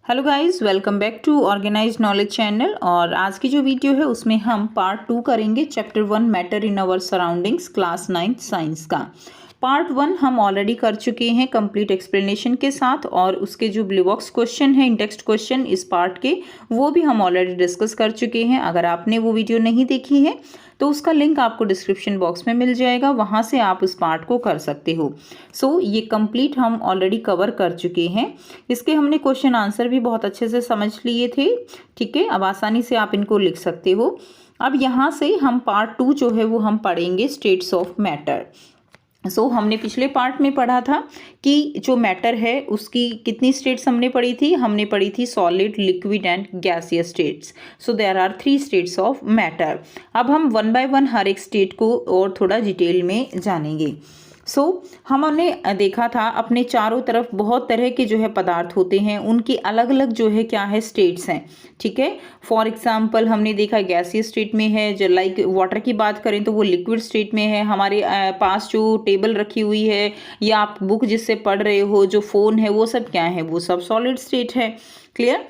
Hello guys, welcome back to organised knowledge channel. और आज की जो वीडियो है उसमें हम पार्ट 2 करेंगे chapter 1 matter in our surroundings class 9th science का। पार्ट 1 हम ऑलरेडी कर चुके हैं कंप्लीट एक्सप्लेनेशन के साथ, और उसके जो ब्लू बॉक्स क्वेश्चन है इंटेक्स्ट क्वेश्चन इस पार्ट के वो भी हम ऑलरेडी डिस्कस कर चुके हैं। अगर आपने वो वीडियो नहीं देखी है तो उसका लिंक आपको डिस्क्रिप्शन बॉक्स में मिल जाएगा, वहाँ से आप उस पार्ट को कर सकते हो। सो ये कंप्लीट हम ऑलरेडी कवर कर चुके हैं। इसके हमने क्वेश्चन आंसर भी बहुत अच्छे से समझ लिए थे। ठीक है, अब आसानी से आप इनको लिख सकते हो। अब यहाँ से हम पार्ट 2 जो है वो हम पढ़ेंगे स्टेट्स ऑफ मैटर। हमने पिछले पार्ट में पढ़ा था कि जो मैटर है उसकी कितनी स्टेट्स हमने पढ़ी थी। हमने पढ़ी थी solid, liquid and gaseous states. There are 3 states of matter. अब हम वन बाय वन हर एक स्टेट को और थोड़ा डिटेल में जानेंगे। हमने देखा था अपने चारों तरफ बहुत तरह के जो है पदार्थ होते हैं, उनकी अलग अलग जो है क्या है स्टेट्स हैं। ठीक है, फॉर एग्जांपल हमने देखा गैसियस स्टेट में है, जो लाइक वाटर की बात करें तो वो लिक्विड स्टेट में है। हमारे पास जो टेबल रखी हुई है या आप बुक जिससे पढ़ रहे हो, जो फ़ोन है, वो सब क्या है, वो सब सॉलिड स्टेट है। क्लियर।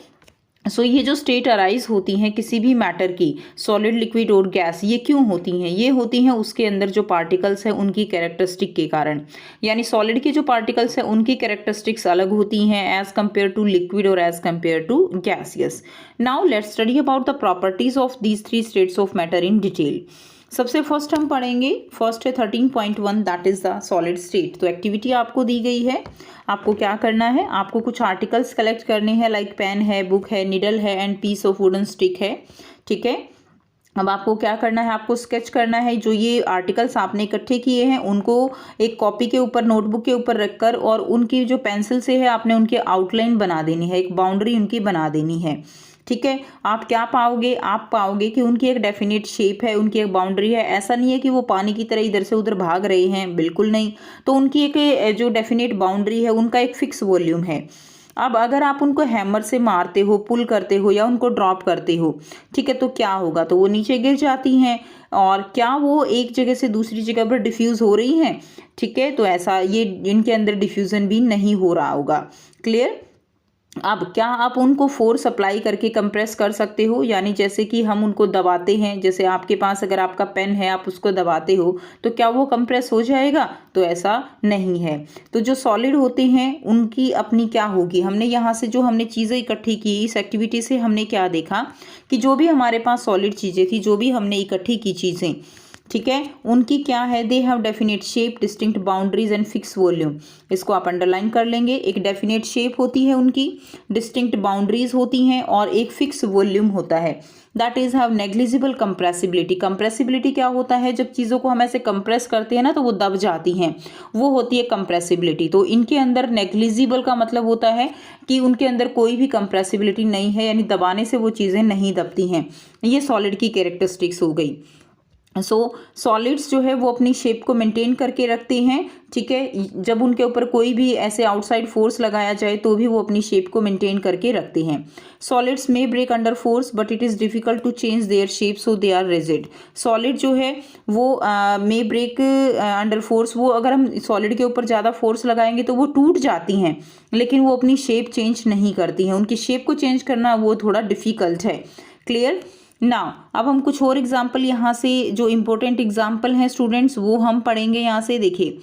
ये जो स्टेट अराइज होती हैं किसी भी मैटर की, सॉलिड, लिक्विड और गैस, ये क्यों होती हैं? ये होती हैं उसके अंदर जो पार्टिकल्स हैं उनकी कैरेक्टरिस्टिक के कारण। यानी सॉलिड के जो पार्टिकल्स हैं उनकी कैरेक्टरिस्टिक्स अलग होती हैं एज कंपेयर टू लिक्विड और as compare to gaseous. Now let's study about the properties of these 3 states of matter in detail. सबसे फर्स्ट हम पढ़ेंगे, फर्स्ट है 13.1, that is the solid state. तो एक्टिविटी आपको दी गई है, आपको क्या करना है, आपको कुछ आर्टिकल्स कलेक्ट करने हैं, लाइक पेन है, बुक है, निडल है and piece of wooden stick है। ठीक है, अब आपको क्या करना है, आपको स्केच करना है। जो ये आर्टिकल्स आपने इकट्ठे किए हैं उनको एक कॉपी के ऊपर, नोटबुक के ऊपर रखकर, और उनकी जो पेंसिल से है आपने उनकी आउटलाइन बना देनी है, एक बाउंड्री उनकी बना देनी है। ठीक है, आप क्या पाओगे, आप पाओगे कि उनकी एक डेफिनेट शेप है, उनकी एक बाउंड्री है। ऐसा नहीं है कि वो पानी की तरह इधर से उधर भाग रहे हैं, बिल्कुल नहीं। तो उनकी एक जो डेफिनेट बाउंड्री है, उनका एक फिक्स वॉल्यूम है। अब अगर आप उनको हैमर से मारते हो, पुल करते हो या उनको ड्रॉप करते हो, ठीक है, तो क्या होगा, तो वो नीचे गिर जाती हैं। और क्या वो एक जगह से दूसरी जगह पर डिफ्यूज़ हो रही हैं? ठीक है, तो ऐसा ये इनके अंदर डिफ्यूज़न भी नहीं हो रहा होगा। क्लियर। अब क्या आप उनको फोर्स अप्लाई करके कंप्रेस कर सकते हो? यानी जैसे कि हम उनको दबाते हैं, जैसे आपके पास अगर आपका पेन है, आप उसको दबाते हो तो क्या वो कंप्रेस हो जाएगा? तो ऐसा नहीं है। तो जो सॉलिड होते हैं उनकी अपनी क्या होगी, हमने यहाँ से जो हमने चीज़ें इकट्ठी की इस एक्टिविटी से हमने क्या देखा कि जो भी हमारे पास सॉलिड चीज़ें थी, जो भी हमने इकट्ठी की चीज़ें, ठीक है, उनकी क्या है, they have definite shape, distinct boundaries and fix volume. इसको आप अंडरलाइन कर लेंगे। एक डेफिनेट शेप होती है उनकी, डिस्टिंक्ट बाउंड्रीज होती हैं और एक फिक्स वॉल्यूम होता है। That is have negligible compressibility. Compressibility क्या होता है, जब चीज़ों को हम ऐसे कंप्रेस करते हैं ना तो वो दब जाती हैं, वो होती है कंप्रेसिबिलिटी। तो इनके अंदर नेग्लिजिबल का मतलब होता है कि उनके अंदर कोई भी कंप्रेसिबिलिटी नहीं है, यानी दबाने से वो चीज़ें नहीं दबती हैं। ये सॉलिड की कैरेक्टरिस्टिक्स हो गई। सॉलिड्स जो है वो अपनी शेप को मेंटेन करके रखते हैं। ठीक है, जब उनके ऊपर कोई भी ऐसे आउटसाइड फोर्स लगाया जाए तो भी वो अपनी शेप को मेंटेन करके रखते हैं। Solids may break under force but it is difficult to change their shape, so they are rigid. Solid जो है वो मे ब्रेक अंडर फोर्स, वो अगर हम सॉलिड के ऊपर ज़्यादा फोर्स लगाएंगे तो वो टूट जाती हैं, लेकिन वो अपनी शेप चेंज नहीं करती हैं। उनकी शेप को चेंज करना वो थोड़ा डिफिकल्ट है। क्लियर ना। अब हम कुछ और एग्जाम्पल यहाँ से जो इम्पोर्टेंट एग्जाम्पल हैं स्टूडेंट्स वो हम पढ़ेंगे। यहाँ से देखिए,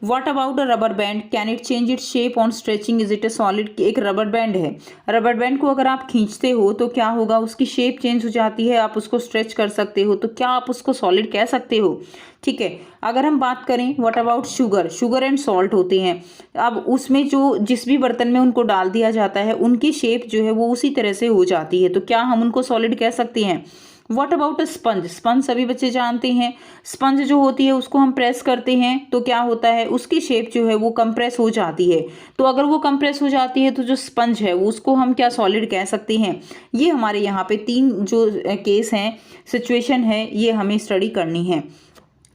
what about a rubber band, can it change its shape on stretching, is it a solid. एक रबर बैंड है, रबर बैंड को अगर आप खींचते हो तो क्या होगा, उसकी शेप चेंज हो जाती है, आप उसको स्ट्रेच कर सकते हो, तो क्या आप उसको सॉलिड कह सकते हो? ठीक है, अगर हम बात करें what about sugar, sugar and salt होते हैं। अब उसमें जो जिस भी बर्तन में उनको डाल दिया जाता है उनकी शेप जो है वो उसी तरह से हो जाती है, तो क्या हम उनको सॉलिड कह सकते हैं? What about a sponge, sponge सभी बच्चे जानते हैं। स्पंज जो होती है उसको हम प्रेस करते हैं तो क्या होता है, उसकी शेप जो है वो कंप्रेस हो जाती है। तो अगर वो कंप्रेस हो जाती है तो जो स्पंज है उसको हम क्या सॉलिड कह सकते हैं? ये हमारे यहाँ पे 3 जो केस हैं, सिचुएशन है, ये हमें स्टडी करनी है।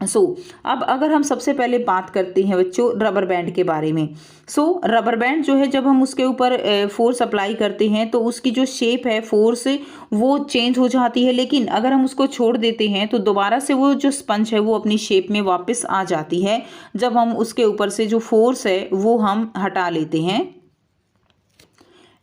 अब अगर हम सबसे पहले बात करते हैं बच्चों रबर बैंड के बारे में। रबर बैंड जो है जब हम उसके ऊपर फोर्स अप्लाई करते हैं तो उसकी जो शेप है, फोर्स वो चेंज हो जाती है, लेकिन अगर हम उसको छोड़ देते हैं तो दोबारा से वो जो स्पंज है वो अपनी शेप में वापस आ जाती है, जब हम उसके ऊपर से जो फोर्स है वो हम हटा लेते हैं।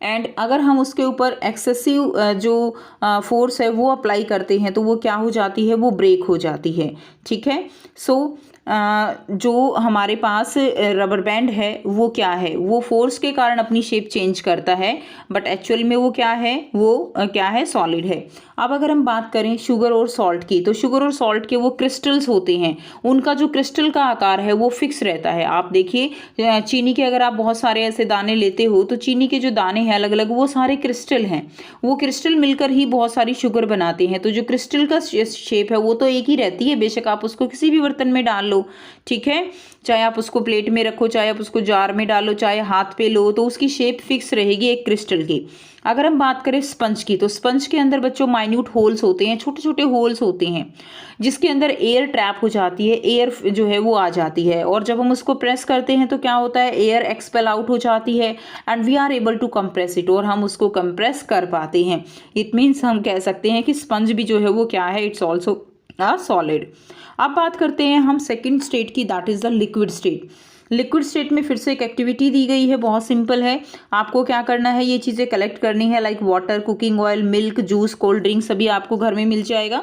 एंड अगर हम उसके ऊपर एक्सेसिव जो फोर्स है वो अप्लाई करते हैं तो वो क्या हो जाती है, वो ब्रेक हो जाती है। ठीक है, सो जो हमारे पास रबर बैंड है वो क्या है, वो फोर्स के कारण अपनी शेप चेंज करता है, बट एक्चुअल में वो क्या है, वो क्या है, सॉलिड है। अब अगर हम बात करें शुगर और सॉल्ट की, तो शुगर और सॉल्ट के वो क्रिस्टल्स होते हैं, उनका जो क्रिस्टल का आकार है वो फिक्स रहता है। आप देखिए चीनी के अगर आप बहुत सारे ऐसे दाने लेते हो तो चीनी के जो दाने हैं अलग अलग, वो सारे क्रिस्टल हैं, वो क्रिस्टल मिलकर ही बहुत सारी शुगर बनाते हैं। तो जो क्रिस्टल का शेप है वो तो एक ही रहती है, बेशक आप उसको किसी भी बर्तन में डाल लो, ठीक है, चाहे आप उसको प्लेट में रखो, चाहे आप उसको जार में डालो, चाहे हाथ पे लो, तो उसकी शेप फिक्स रहेगी एक क्रिस्टल की। अगर हम बात करें स्पंज की, तो स्पंज के अंदर बच्चों माइन्यूट होल्स होते हैं, छोटे छोटे होल्स होते हैं, जिसके अंदर एयर ट्रैप हो जाती है, एयर जो है वो आ जाती है, और जब हम उसको प्रेस करते हैं तो क्या होता है, एयर एक्सपेल आउट हो जाती है and we are able to compress it, और हम उसको कंप्रेस कर पाते हैं। इट मीन्स हम कह सकते हैं कि स्पंज भी जो है वो क्या है, इट्स ऑल्सो अ सॉलिड। अब बात करते हैं हम सेकेंड स्टेट की, that is the liquid state. Liquid state में फिर से एक एक्टिविटी दी गई है, बहुत सिंपल है। आपको क्या करना है, ये चीज़ें कलेक्ट करनी है, like water, cooking oil, milk, juice, cold drink, सभी आपको घर में मिल जाएगा।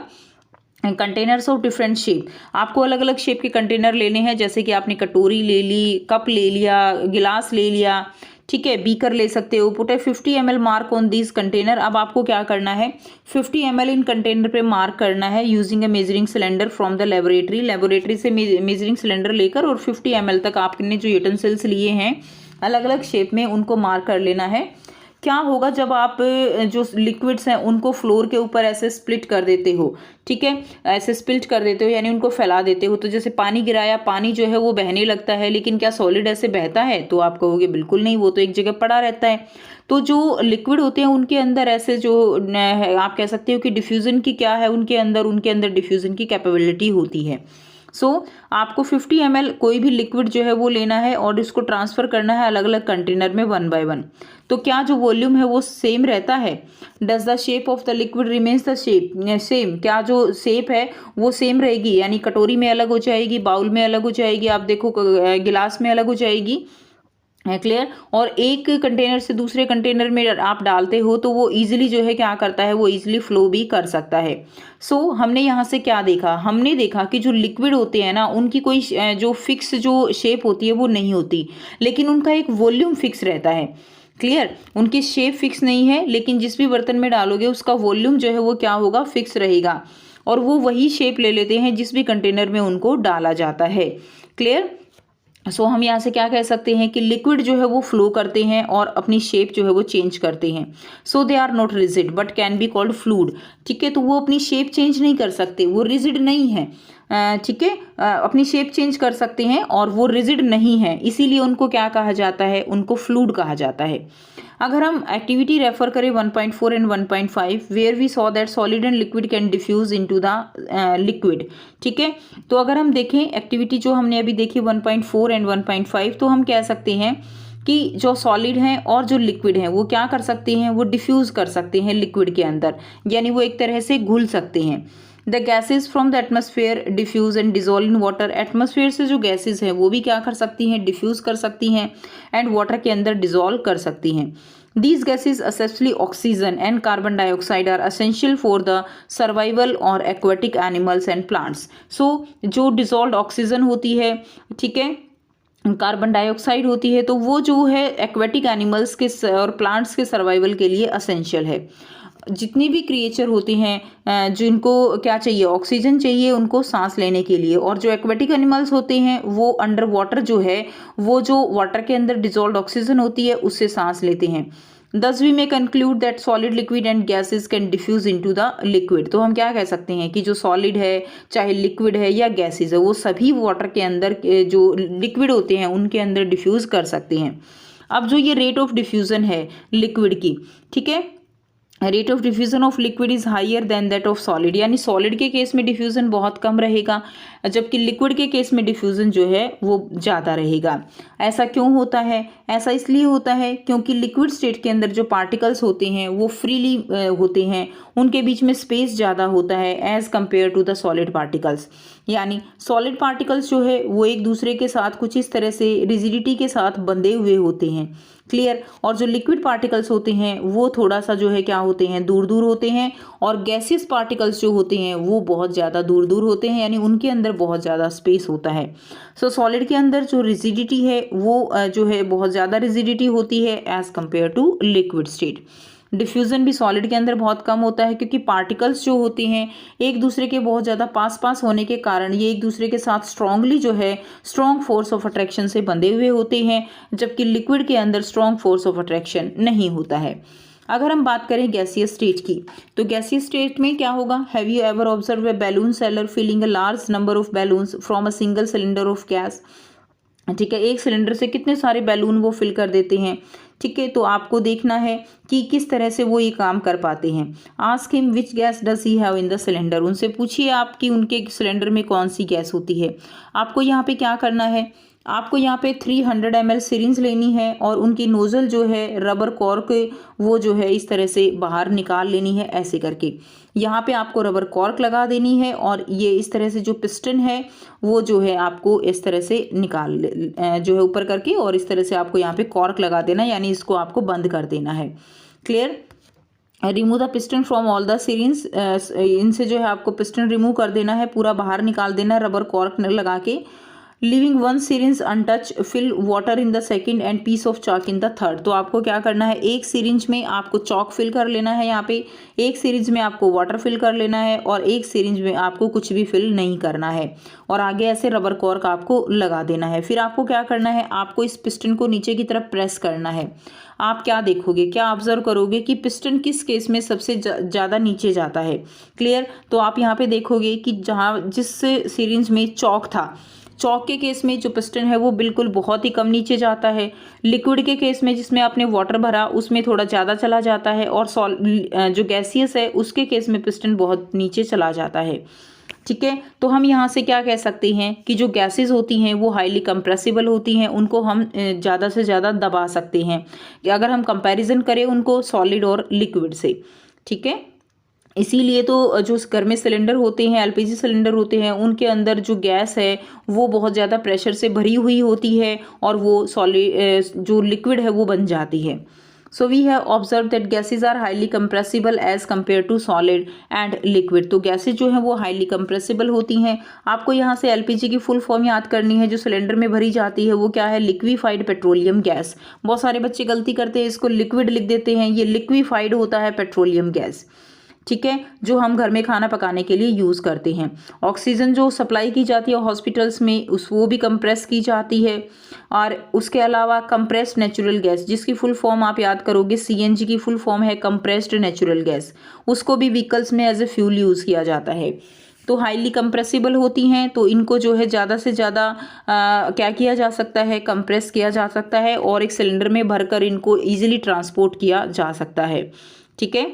कंटेनर्स ऑफ डिफरेंट शेप, आपको अलग अलग शेप के कंटेनर लेने हैं, जैसे कि आपने कटोरी ले ली, कप ले लिया, गिलास ले लिया, ठीक है, बीकर ले सकते हो। Put A 50 ml mark on this container. अब आपको क्या करना है, 50 ml इन कंटेनर पे मार्क करना है using A measuring cylinder from the laboratory. Laboratory से मेजरिंग सिलेंडर लेकर और 50 ml तक आपने जो यूटेंसिल्स लिए हैं अलग अलग शेप में, उनको मार्क कर लेना है। क्या होगा जब आप जो लिक्विड्स हैं उनको फ्लोर के ऊपर ऐसे स्प्लिट कर देते हो, ठीक है, ऐसे स्प्लिट कर देते हो, यानी उनको फैला देते हो, तो जैसे पानी गिराया, पानी जो है वो बहने लगता है, लेकिन क्या सॉलिड ऐसे बहता है, तो आप कहोगे बिल्कुल नहीं, वो तो एक जगह पड़ा रहता है। तो जो लिक्विड होते हैं उनके अंदर ऐसे जो आप कह सकते हो कि डिफ्यूजन की क्या है, उनके अंदर डिफ्यूजन की कैपेबिलिटी होती है। आपको 50 ml कोई भी लिक्विड जो है वो लेना है और इसको ट्रांसफ़र करना है अलग अलग कंटेनर में 1 by 1। तो क्या जो वॉल्यूम है वो सेम रहता है, does the shape of the liquid remains the shape same, क्या जो शेप है वो सेम रहेगी, यानी कटोरी में अलग हो जाएगी, बाउल में अलग हो जाएगी, आप देखो गिलास में अलग हो जाएगी, है क्लियर। और एक कंटेनर से दूसरे कंटेनर में आप डालते हो तो वो इजीली जो है क्या करता है, वो इजीली फ्लो भी कर सकता है। हमने यहाँ से क्या देखा, हमने देखा कि जो लिक्विड होते हैं ना, उनकी कोई जो फिक्स जो शेप होती है वो नहीं होती, लेकिन उनका एक वॉल्यूम फिक्स रहता है। क्लियर, उनकी शेप फिक्स नहीं है, लेकिन जिस भी बर्तन में डालोगे उसका वॉल्यूम जो है वो क्या होगा, फिक्स रहेगा, और वो वही शेप ले लेते हैं जिस भी कंटेनर में उनको डाला जाता है। क्लियर। हम यहाँ से क्या कह सकते हैं कि लिक्विड जो है वो फ्लो करते हैं और अपनी शेप जो है वो चेंज करते हैं। They are not rigid but can be called fluid, ठीक है, तो वो अपनी शेप चेंज नहीं कर सकते, वो रिजिड नहीं है, ठीक है, अपनी शेप चेंज कर सकते हैं और वो रिजिड नहीं है, इसीलिए उनको क्या कहा जाता है, उनको फ्लूइड कहा जाता है। अगर हम एक्टिविटी रेफर करें 1.4 and 1.5, where we saw that solid and liquid can diffuse into the liquid, ठीक है, तो अगर हम देखें एक्टिविटी जो हमने अभी देखी 1.4 एंड 1.5, तो हम कह सकते हैं कि जो सॉलिड हैं और जो लिक्विड हैं वो क्या कर सकते हैं, वो डिफ्यूज कर सकते हैं लिक्विड के अंदर, यानी वो एक तरह से घुल सकते हैं। The gases from the atmosphere diffuse and dissolve in water, atmosphere से जो गैसेज हैं वो भी क्या कर सकती हैं, डिफ्यूज कर सकती हैं एंड वाटर के अंदर डिजोल्व कर सकती हैं। These gases, especially oxygen and carbon dioxide, are essential for the survival और aquatic animals and plants. जो dissolved oxygen होती है, ठीक है, कार्बन डाइऑक्साइड होती है, तो वो जो है एक्वेटिक एनिमल्स के और प्लांट्स के सर्वाइवल के लिए असेंशियल है। जितनी भी क्रिएचर होती हैं जिनको क्या चाहिए, ऑक्सीजन चाहिए उनको सांस लेने के लिए, और जो एक्वेटिक एनिमल्स होते हैं वो अंडर वाटर जो है, वो जो वाटर के अंदर डिजोल्व ऑक्सीजन होती है उससे सांस लेते हैं। Thus we may conclude that solid, liquid and gases can diffuse into the liquid। तो हम क्या कह सकते हैं कि जो सॉलिड है, चाहे लिक्विड है या गैसेज है, वो सभी वाटर के अंदर जो लिक्विड होते हैं उनके अंदर डिफ्यूज कर सकते हैं। अब जो ये रेट ऑफ डिफ्यूजन है लिक्विड की, ठीक है, rate of diffusion of liquid is higher than that of solid, यानी सॉलिड के केस में डिफ्यूजन बहुत कम रहेगा, जबकि लिक्विड के केस में डिफ्यूजन जो है वो ज़्यादा रहेगा। ऐसा क्यों होता है, ऐसा इसलिए होता है क्योंकि लिक्विड स्टेट के अंदर जो पार्टिकल्स होते हैं वो फ्रीली होते हैं, उनके बीच में स्पेस ज़्यादा होता है as compared to the solid particles. यानी सॉलिड पार्टिकल्स जो है वो एक दूसरे के साथ कुछ इस तरह से रिजिडिटी के साथ बंधे हुए होते हैं, क्लियर। और जो लिक्विड पार्टिकल्स होते हैं वो थोड़ा सा जो है क्या होते हैं, दूर दूर होते हैं, और गैसियस पार्टिकल्स जो होते हैं वो बहुत ज़्यादा दूर दूर होते हैं, यानी उनके अंदर बहुत ज़्यादा स्पेस होता है। सो सॉलिड के अंदर जो रिजिडिटी है वो जो है बहुत ज़्यादा रिजिडिटी होती है as compared to liquid state. Diffusion भी सॉलिड के अंदर बहुत कम होता है, क्योंकि पार्टिकल्स जो होते हैं एक दूसरे के बहुत ज़्यादा पास पास होने के कारण ये एक दूसरे के साथ स्ट्रांगली जो है स्ट्रॉन्ग फोर्स ऑफ अट्रैक्शन से बंधे हुए होते हैं, जबकि लिक्विड के अंदर स्ट्रॉन्ग फोर्स ऑफ अट्रैक्शन नहीं होता है। अगर हम बात करें गैसियस स्टेट की, तो गैसियस स्टेट में क्या होगा, have you ever observe a balloon seller filling a large number of balloons from a single cylinder of gas. ठीक है, एक सिलेंडर से कितने सारे बैलून वो फिल कर देते हैं। ठीक है, तो आपको देखना है कि किस तरह से वो ये काम कर पाते हैं। Ask him which gas does he have in the cylinder, उनसे पूछिए आप कि उनके सिलेंडर में कौन सी गैस होती है। आपको यहाँ पे क्या करना है, आपको यहाँ पे 300 ml सिरिंज लेनी है और उनकी नोज़ल जो है रबर कॉर्क वो जो है इस तरह से बाहर निकाल लेनी है, ऐसे करके यहाँ पे आपको रबर कॉर्क लगा देनी है, और ये इस तरह से जो पिस्टन है वो जो है आपको इस तरह से निकाल जो है ऊपर करके, और इस तरह से आपको यहाँ पे कॉर्क लगा देना है, यानी इसको आपको बंद कर देना है, clear. Remove the piston from all the syringe, इनसे जो है आपको पिस्टन रिमूव कर देना है, पूरा बाहर निकाल देना है रबर कॉर्क लगा के। Leaving one syringe untouch, fill water in the second and piece of chalk in the third. तो आपको क्या करना है, एक सिरिंज में आपको चॉक फिल कर लेना है, यहाँ पे एक सिरिंज में आपको वाटर फिल कर लेना है, और एक सिरिंज में आपको कुछ भी फिल नहीं करना है, और आगे ऐसे रबर कॉर्क आपको लगा देना है। फिर आपको क्या करना है, आपको इस पिस्टन को नीचे की तरफ प्रेस करना है। आप क्या देखोगे, क्या ऑब्जर्व करोगे कि पिस्टन किस केस में सबसे ज़्यादा नीचे जाता है, क्लियर। तो आप यहाँ पे देखोगे कि जहाँ जिस सिरिंज में चॉक था, चॉक के केस में जो पिस्टन है वो बिल्कुल बहुत ही कम नीचे जाता है। लिक्विड के केस में जिसमें आपने वाटर भरा उसमें थोड़ा ज़्यादा चला जाता है, और जो गैसियस है उसके केस में पिस्टन बहुत नीचे चला जाता है। ठीक है, तो हम यहाँ से क्या कह सकते हैं कि जो गैसेस होती हैं वो हाईली कंप्रेसिबल होती हैं, उनको हम ज़्यादा से ज़्यादा दबा सकते हैं अगर हम कंपैरिजन करें उनको सॉलिड और लिक्विड से। ठीक है, इसीलिए तो जो घर में सिलेंडर होते हैं, एलपीजी सिलेंडर होते हैं, उनके अंदर जो गैस है वो बहुत ज़्यादा प्रेशर से भरी हुई होती है, और वो सॉलिड जो लिक्विड है वो बन जाती है। So we have observe that gases are highly compressible as compare to solid and liquid. तो गैसेज जो हैं वो हाईली कंप्रेसिबल होती हैं। आपको यहाँ से एलपीजी की फुल फॉर्म याद करनी है। जो सिलेंडर में भरी जाती है वो क्या है, लिक्विफाइड पेट्रोलियम गैस। बहुत सारे बच्चे गलती करते हैं, इसको लिक्विड लिख देते हैं, ये लिक्विफाइड होता है पेट्रोलियम गैस। ठीक है, जो हम घर में खाना पकाने के लिए यूज़ करते हैं। ऑक्सीजन जो सप्लाई की जाती है हॉस्पिटल्स में वो भी कंप्रेस की जाती है। और उसके अलावा कंप्रेस्ड नेचुरल गैस, जिसकी फुल फॉर्म आप याद करोगे, सीएनजी की फुल फॉर्म है कंप्रेस्ड नेचुरल गैस, उसको भी व्हीकल्स में एज ए फ्यूल यूज़ किया जाता है। तो हाईली कंप्रेसिबल होती हैं, तो इनको जो है ज़्यादा से ज़्यादा क्या किया जा सकता है, कंप्रेस किया जा सकता है, और एक सिलेंडर में भरकर इनको ईजिली ट्रांसपोर्ट किया जा सकता है। ठीक है,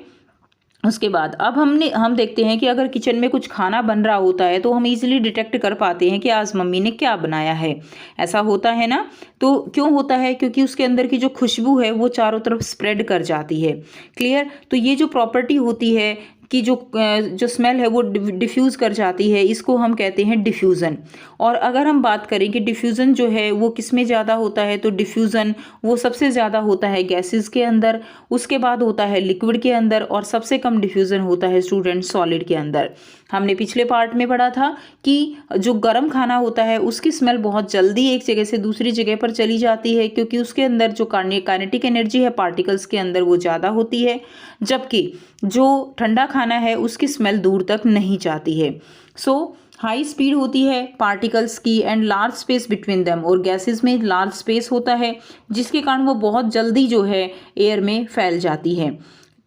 उसके बाद अब हम देखते हैं कि अगर किचन में कुछ खाना बन रहा होता है तो हम इजीली डिटेक्ट कर पाते हैं कि आज मम्मी ने क्या बनाया है। ऐसा होता है ना, तो क्यों होता है, क्योंकि उसके अंदर की जो खुशबू है वो चारों तरफ स्प्रेड कर जाती है, क्लियर। तो ये जो प्रॉपर्टी होती है कि जो स्मेल है वो डिफ्यूज़ कर जाती है, इसको हम कहते हैं डिफ्यूज़न। और अगर हम बात करें कि डिफ्यूज़न जो है वो किस में ज़्यादा होता है, तो डिफ्यूज़न वो सबसे ज़्यादा होता है गैसेस के अंदर, उसके बाद होता है लिक्विड के अंदर, और सबसे कम डिफ्यूज़न होता है स्टूडेंट सॉलिड के अंदर। हमने पिछले पार्ट में पढ़ा था कि जो गर्म खाना होता है उसकी स्मेल बहुत जल्दी एक जगह से दूसरी जगह पर चली जाती है, क्योंकि उसके अंदर जो काइनेटिक एनर्जी है पार्टिकल्स के अंदर वो ज़्यादा होती है, जबकि जो ठंडा खाना है उसकी स्मेल दूर तक नहीं जाती है। सो हाई स्पीड होती है पार्टिकल्स की and large space between them, और गैसेस में लार्ज स्पेस होता है जिसके कारण वो बहुत जल्दी जो है एयर में फैल जाती है।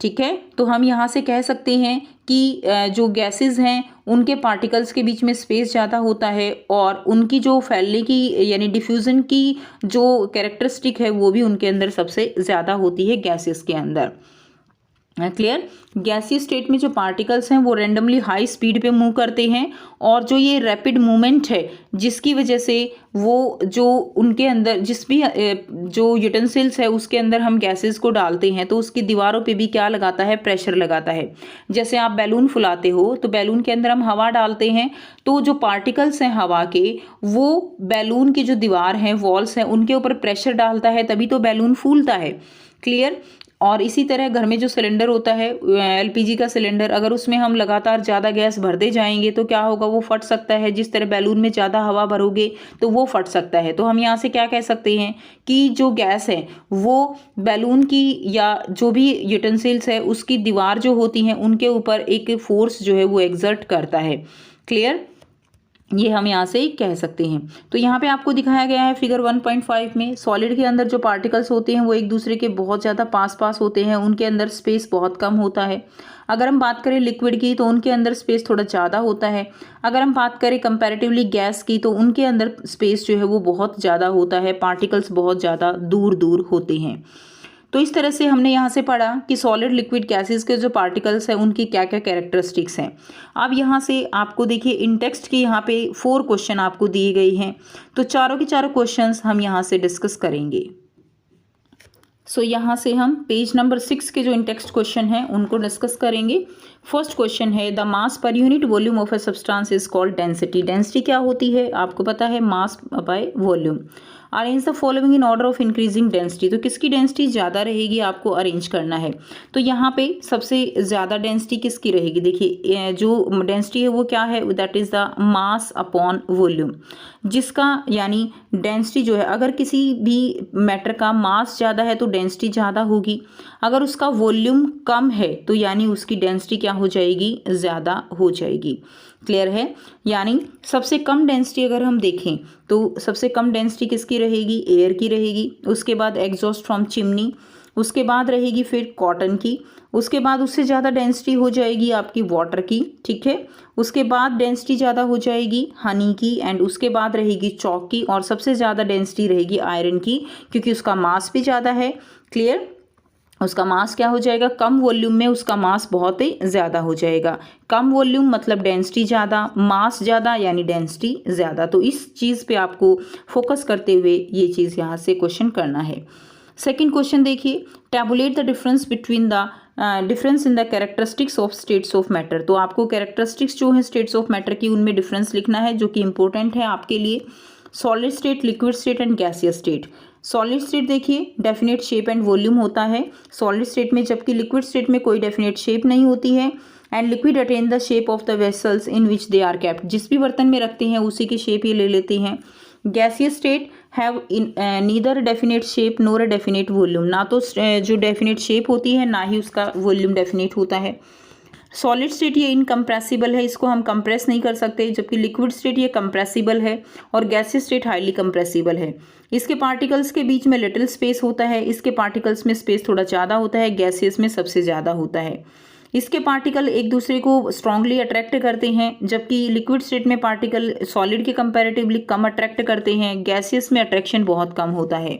ठीक है, तो हम यहाँ से कह सकते हैं कि जो गैसेस हैं उनके पार्टिकल्स के बीच में स्पेस ज़्यादा होता है, और उनकी जो फैलने की यानी डिफ्यूज़न की जो कैरेक्टरिस्टिक है वो भी उनके अंदर सबसे ज़्यादा होती है गैसेस के अंदर। क्लियर। गैसीय स्टेट में जो पार्टिकल्स हैं वो रेंडमली हाई स्पीड पे मूव करते हैं, और जो ये रैपिड मूवमेंट है जिसकी वजह से वो जो उनके अंदर जिस भी जो यूटेंसिल्स है उसके अंदर हम गैसेस को डालते हैं तो उसकी दीवारों पे भी क्या लगाता है, प्रेशर लगाता है। जैसे आप बैलून फुलाते हो तो बैलून के अंदर हम हवा डालते हैं, तो जो पार्टिकल्स हैं हवा के वो बैलून की जो दीवार है, वॉल्स हैं, उनके ऊपर प्रेशर डालता है, तभी तो बैलून फूलता है। क्लियर। और इसी तरह घर में जो सिलेंडर होता है एलपीजी का सिलेंडर, अगर उसमें हम लगातार ज़्यादा गैस भरते जाएंगे तो क्या होगा, वो फट सकता है। जिस तरह बैलून में ज़्यादा हवा भरोगे तो वो फट सकता है। तो हम यहाँ से क्या कह सकते हैं कि जो गैस है वो बैलून की या जो भी यूटेंसिल्स है उसकी दीवार जो होती हैं उनके ऊपर एक फोर्स जो है वो एग्जर्ट करता है। क्लियर। ये हम यहाँ से कह सकते हैं। तो यहाँ पे आपको दिखाया गया है फिगर 1.5 में, सॉलिड के अंदर जो पार्टिकल्स होते हैं वो एक दूसरे के बहुत ज़्यादा पास होते हैं, उनके अंदर स्पेस बहुत कम होता है। अगर हम बात करें लिक्विड की तो उनके अंदर स्पेस थोड़ा ज़्यादा होता है। अगर हम बात करें कंपैरेटिवली गैस की तो उनके अंदर स्पेस जो है वो बहुत ज़्यादा होता है, पार्टिकल्स बहुत ज़्यादा दूर दूर होते हैं। तो इस तरह से हमने यहाँ से पढ़ा कि सॉलिड लिक्विड गैसेस के जो पार्टिकल्स हैं उनकी क्या क्या कैरेक्टरिस्टिक्स हैं। अब यहाँ से आपको देखिए इन टेक्स्ट की यहाँ पे 4 क्वेश्चन आपको दिए गए हैं, तो चारों के चारों क्वेश्चंस हम यहाँ से डिस्कस करेंगे। सो यहाँ से हम पेज नंबर 6 के जो इन टेक्स्ट क्वेश्चन हैं उनको डिस्कस करेंगे। फर्स्ट क्वेश्चन है the mass per unit volume of a substance is called density. Density क्या होती है, आपको पता है, mass by volume. Arrange the following in order of increasing density. तो किसकी डेंसिटी ज़्यादा रहेगी आपको अरेंज करना है। तो यहाँ पे सबसे ज़्यादा डेंसिटी किसकी रहेगी, देखिए जो डेंसिटी है वो क्या है, that is the mass upon volume. जिसका यानी डेंसिटी जो है, अगर किसी भी मैटर का मास ज़्यादा है तो डेंसिटी ज़्यादा होगी, अगर उसका वॉल्यूम कम है तो यानी उसकी डेंसिटी क्या हो जाएगी, ज़्यादा हो जाएगी। क्लियर है। यानी सबसे कम डेंसिटी अगर हम देखें तो सबसे कम डेंसिटी किसकी रहेगी, एयर की रहेगी। उसके बाद एग्जॉस्ट फ्रॉम चिमनी, उसके बाद रहेगी फिर कॉटन की, उसके बाद उससे ज़्यादा डेंसिटी हो जाएगी आपकी वाटर की, ठीक है। उसके बाद डेंसिटी ज़्यादा हो जाएगी हनी की, एंड उसके बाद रहेगी चॉक की, और सबसे ज़्यादा डेंसिटी रहेगी आयरन की, क्योंकि उसका मास भी ज़्यादा है। क्लियर। उसका मास क्या हो जाएगा, कम वॉल्यूम में उसका मास बहुत ही ज़्यादा हो जाएगा। कम वॉल्यूम मतलब डेंसिटी ज़्यादा, मास ज़्यादा यानी डेंसिटी ज़्यादा। तो इस चीज़ पे आपको फोकस करते हुए ये चीज़ यहाँ से क्वेश्चन करना है। सेकंड क्वेश्चन देखिए, tabulate the difference between the difference in the characteristics of states of matter. तो आपको कैरेक्टरिस्टिक्स जो है स्टेट्स ऑफ मैटर की उनमें डिफरेंस लिखना है, जो कि इंपॉर्टेंट है आपके लिए। Solid state, liquid state and gaseous state. Solid state देखिए डेफिनेट शेप एंड वॉल्यूम होता है सॉलिड स्टेट में, जबकि लिक्विड स्टेट में कोई डेफिनेट शेप नहीं होती है। And liquid attain the shape of the vessels in which they are kept. जिस भी बर्तन में रखते हैं उसी की शेप ये ले लेते हैं। Gaseous state have neither definite shape NOR a definite volume. ना तो जो डेफिनेट शेप होती है ना ही उसका वॉल्यूम डेफिनेट होता है। सॉलिड स्टेट ये इनकम्प्रेसिबल है, इसको हम कंप्रेस नहीं कर सकते, जबकि लिक्विड स्टेट ये कंप्रेसिबल है, और गैसियस स्टेट हाईली कंप्रेसिबल है। इसके पार्टिकल्स के बीच में लिटिल स्पेस होता है, इसके पार्टिकल्स में स्पेस थोड़ा ज़्यादा होता है, गैसियस में सबसे ज़्यादा होता है। इसके पार्टिकल एक दूसरे को स्ट्रांगली अट्रैक्ट करते हैं, जबकि लिक्विड स्टेट में पार्टिकल सॉलिड के कंपैरेटिवली कम अट्रैक्ट करते हैं, गैसियस में अट्रैक्शन बहुत कम होता है।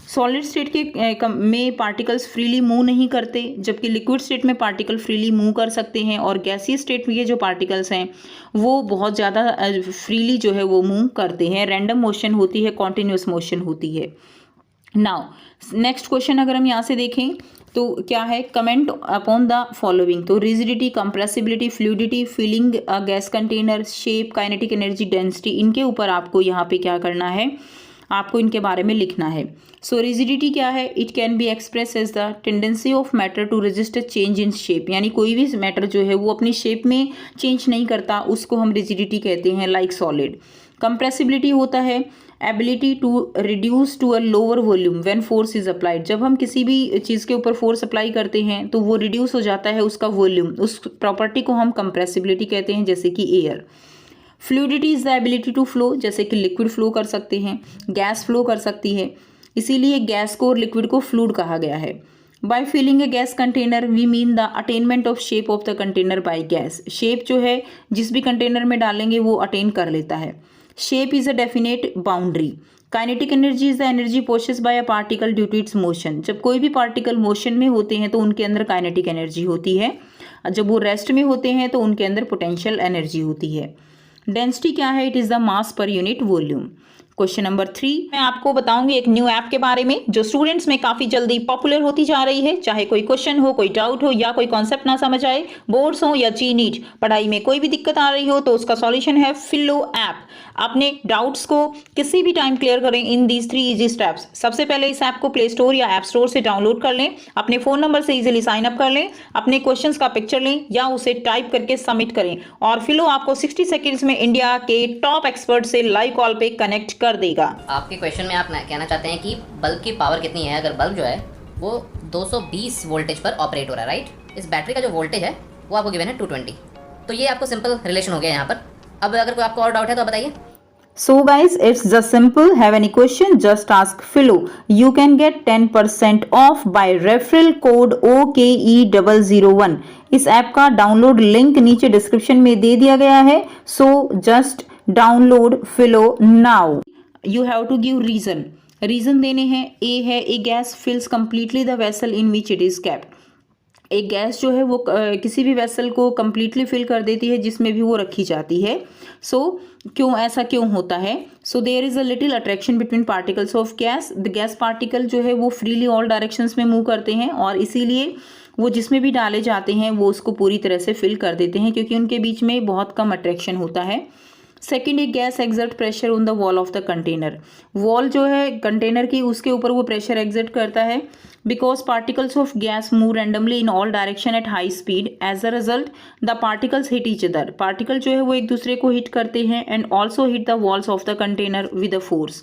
सॉलिड स्टेट के में पार्टिकल्स फ्रीली मूव नहीं करते, जबकि लिक्विड स्टेट में पार्टिकल फ्रीली मूव कर सकते हैं, और गैसीय स्टेट में ये जो पार्टिकल्स हैं वो बहुत ज़्यादा फ्रीली जो है वो मूव करते हैं। रैंडम मोशन होती है, कॉन्टिन्यूस मोशन होती है। नाउ नेक्स्ट क्वेश्चन अगर हम यहाँ से देखें तो क्या है, कमेंट अपॉन द फॉलोइंग। तो rigidity, compressibility, fluidity, filling gas container, shape, kinetic energy, density, इनके ऊपर आपको यहाँ पे क्या करना है, आपको इनके बारे में लिखना है। सो रिजिडिटी क्या है, it can be express as the tendency of matter to resist change in shape. यानी कोई भी मैटर जो है वो अपनी शेप में चेंज नहीं करता, उसको हम रिजिडिटी कहते हैं, लाइक सॉलिड। कंप्रेसिबिलिटी होता है ability to reduce to a lower volume when force is applied. जब हम किसी भी चीज़ के ऊपर फोर्स अप्लाई करते हैं तो वो रिड्यूस हो जाता है उसका वॉल्यूम, उस प्रॉपर्टी को हम कंप्रेसिबिलिटी कहते हैं, जैसे कि air. Fluidity is the ability to flow, जैसे कि लिक्विड फ्लो कर सकते हैं, गैस फ्लो कर सकती है, इसीलिए गैस को और लिक्विड को फ्लूइड कहा गया है। By filling a gas container we mean the attainment of shape of the container by gas. Shape जो है जिस भी कंटेनर में डालेंगे वो अटेन कर लेता है। Shape is a definite boundary, kinetic energy is the energy possess by a particle due to its motion. जब कोई भी पार्टिकल मोशन में होते हैं तो उनके अंदर काइनेटिक एनर्जी होती है, जब वो रेस्ट में होते हैं तो उनके अंदर पोटेंशियल एनर्जी होती है। डेंसिटी क्या है? It is the mass per unit volume. Question number 3 मैं आपको बताऊंगी एक न्यू ऐप के बारे में जो स्टूडेंट्स में काफी जल्दी पॉपुलर होती जा रही है। चाहे कोई क्वेश्चन हो, कोई डाउट हो या कोई कॉन्सेप्ट ना समझ आए, बोर्ड्स हो या जी नीट, पढ़ाई में कोई भी दिक्कत आ रही हो तो उसका सॉल्यूशन है फिलो ऐप। अपने डाउट्स को किसी भी टाइम क्लियर करें इन दीज 3 इजी स्टेप्स। सबसे पहले इस ऐप को प्ले स्टोर या ऐप स्टोर से डाउनलोड कर लें, अपने फोन नंबर से इजीली साइन अप कर लें, अपने क्वेश्चंस का पिक्चर लें या उसे टाइप करके सबमिट करें और फिलो आपको 60 सेकंड्स में इंडिया के टॉप एक्सपर्ट से लाइव कॉल पे कनेक्ट कर देगा। आपके क्वेश्चन में आप कहना चाहते हैं कि बल्ब की पावर कितनी है। अगर बल्ब जो है वो 220 वोल्टेज पर ऑपरेट हो रहा है, राइट। इस बैटरी का जो वोल्टेज है वो आपको गिवन है 220। तो ये आपको सिंपल रिलेशन हो गया यहाँ पर। अब अगर कोई आपको और डाउट है तो बताइए। So guys, it's just simple. Have any question? Just ask Philo. You can get 10% off by referral code OKE001. इस ऐप का डाउनलोड लिंक नीचे डिस्क्रिप्शन में दे दिया गया है। So just download Philo now. You have to give reason. Reason देने हैं। A है a gas fills completely the vessel in which it is kept. एक गैस जो है वो किसी भी वेसल को कम्प्लीटली फिल कर देती है जिसमें भी वो रखी जाती है। क्यों ऐसा क्यों होता है? There is a little attraction between particles of gas. The gas particle जो है वो फ्रीली ऑल डायरेक्शंस में मूव करते हैं और इसीलिए वो जिसमें भी डाले जाते हैं वो उसको पूरी तरह से फिल कर देते हैं क्योंकि उनके बीच में बहुत कम अट्रैक्शन होता है। सेकेंड, एक gas exert pressure on the wall of the container. Wall जो है कंटेनर की उसके ऊपर वो प्रेशर एक्सर्ट करता है because particles of gas move randomly in all direction at high speed. As a result the particles hit each other. Particle जो है वो एक दूसरे को हिट करते हैं and also hit the walls of the container with a force.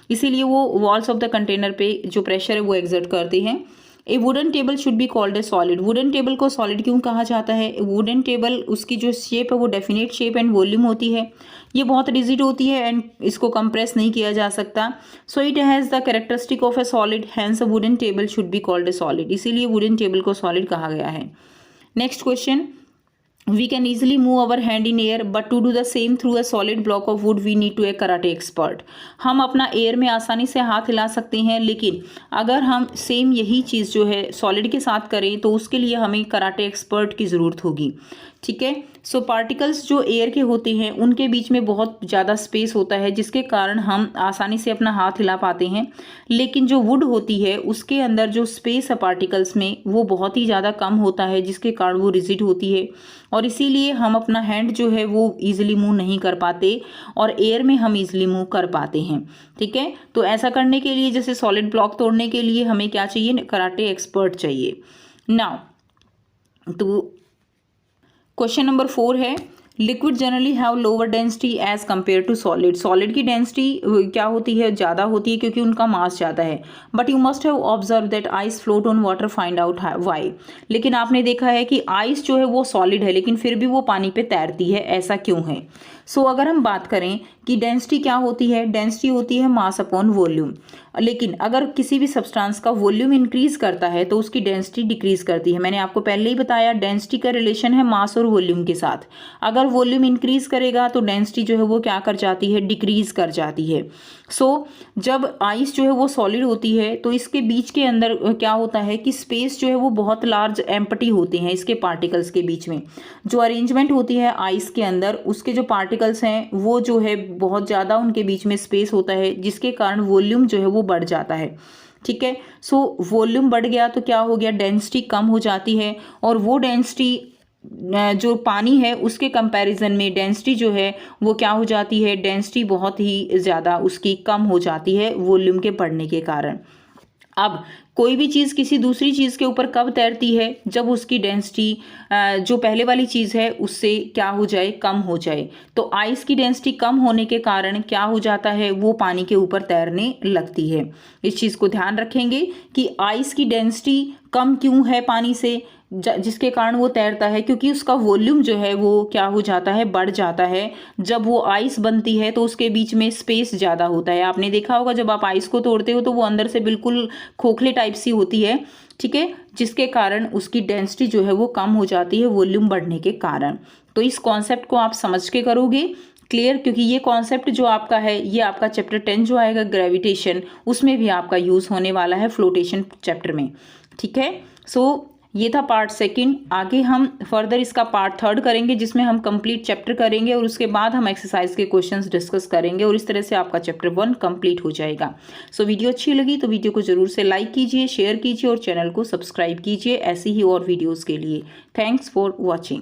इसीलिए वो वॉल्स ऑफ द कंटेनर पे जो प्रेशर है वो एक्सर्ट करते हैं। ए wooden table should be called a solid. Wooden table को सॉलिड क्यों कहा जाता है? वुडन टेबल उसकी जो शेप है वो डेफिनेट शेप एंड वॉल्यूम होती है। ये बहुत रिजिड होती है एंड इसको कंप्रेस नहीं किया जा सकता। So it has the characteristic of a solid, hence a wooden table should be called a solid. इसीलिए वुडन टेबल को सॉलिड कहा गया है। Next question, we can easily move our hand in air but to do the same through a solid block of wood we need to a karate expert। हम अपना air में आसानी से हाथ हिला सकते हैं लेकिन अगर हम सेम यही चीज़ जो है सॉलिड के साथ करें तो उसके लिए हमें कराटे एक्सपर्ट की ज़रूरत होगी। ठीक है। पार्टिकल्स जो एयर के होते हैं उनके बीच में बहुत ज़्यादा स्पेस होता है जिसके कारण हम आसानी से अपना हाथ हिला पाते हैं, लेकिन जो वुड होती है उसके अंदर जो स्पेस है पार्टिकल्स में वो बहुत ही ज़्यादा कम होता है जिसके कारण वो रिजिड होती है और इसीलिए हम अपना हैंड जो है वो ईजिली मूव नहीं कर पाते और एयर में हम ईजिली मूव कर पाते हैं। ठीक है। तो ऐसा करने के लिए जैसे सॉलिड ब्लॉक तोड़ने के लिए हमें क्या चाहिए? कराटे एक्सपर्ट चाहिए। नाउ तो क्वेश्चन नंबर 4 है, liquid generally have lower density as compare to solid. Solid की डेंसिटी क्या होती है? ज़्यादा होती है क्योंकि उनका मास ज़्यादा है। But you must have observe that ice float on water, find out why. लेकिन आपने देखा है कि आइस जो है वो सॉलिड है लेकिन फिर भी वो पानी पे तैरती है, ऐसा क्यों है? अगर हम बात करें कि डेंसिटी क्या होती है, डेंसिटी होती है मास अपॉन वॉल्यूम। लेकिन अगर किसी भी सब्सटेंस का वॉल्यूम इंक्रीज करता है तो उसकी डेंसिटी डिक्रीज करती है। मैंने आपको पहले ही बताया डेंसिटी का रिलेशन है मास और वॉल्यूम के साथ। अगर वॉल्यूम इंक्रीज करेगा तो डेंसिटी जो है वो क्या कर जाती है? डिक्रीज कर जाती है। जब आइस जो है वो सॉलिड होती है तो इसके बीच के अंदर क्या होता है कि स्पेस जो है वो बहुत लार्ज एम्प्टी होते हैं इसके पार्टिकल्स के बीच में। जो अरेंजमेंट होती है आइस के अंदर उसके जो पार्टिकल्स हैं वो जो है बहुत ज़्यादा उनके बीच में स्पेस होता है जिसके कारण वॉल्यूम जो है वो बढ़ जाता है। ठीक है। वॉल्यूम बढ़ गया तो क्या हो गया? डेंसिटी कम हो जाती है और वो डेंसिटी जो पानी है उसके कंपैरिजन में डेंसिटी जो है वो क्या हो जाती है? डेंसिटी बहुत ही ज़्यादा उसकी कम हो जाती है वॉल्यूम के बढ़ने के कारण। अब कोई भी चीज़ किसी दूसरी चीज़ के ऊपर कब तैरती है? जब उसकी डेंसिटी जो पहले वाली चीज़ है उससे क्या हो जाए? कम हो जाए। तो आइस की डेंसिटी कम होने के कारण क्या हो जाता है? वो पानी के ऊपर तैरने लगती है। इस चीज़ को ध्यान रखेंगे कि आइस की डेंसिटी कम क्यों है पानी से, जिसके कारण वो तैरता है क्योंकि उसका वॉल्यूम जो है वो क्या हो जाता है? बढ़ जाता है। जब वो आइस बनती है तो उसके बीच में स्पेस ज़्यादा होता है। आपने देखा होगा जब आप आइस को तोड़ते हो तो वो अंदर से बिल्कुल खोखले टाइप सी होती है। ठीक है। जिसके कारण उसकी डेंसिटी जो है वो कम हो जाती है वॉल्यूम बढ़ने के कारण। तो इस कॉन्सेप्ट को आप समझ के करोगे क्लियर, क्योंकि ये कॉन्सेप्ट जो आपका है ये आपका चैप्टर 10 जो आएगा ग्रेविटेशन, उसमें भी आपका यूज़ होने वाला है फ्लोटेशन चैप्टर में। ठीक है, सो ये था पार्ट सेकंड। आगे हम फर्दर इसका पार्ट थर्ड करेंगे जिसमें हम कंप्लीट चैप्टर करेंगे और उसके बाद हम एक्सरसाइज के क्वेश्चंस डिस्कस करेंगे और इस तरह से आपका चैप्टर 1 कंप्लीट हो जाएगा। सो वीडियो अच्छी लगी तो वीडियो को जरूर से लाइक कीजिए, शेयर कीजिए और चैनल को सब्सक्राइब कीजिए ऐसी ही और वीडियोज़ के लिए। Thanks for watching.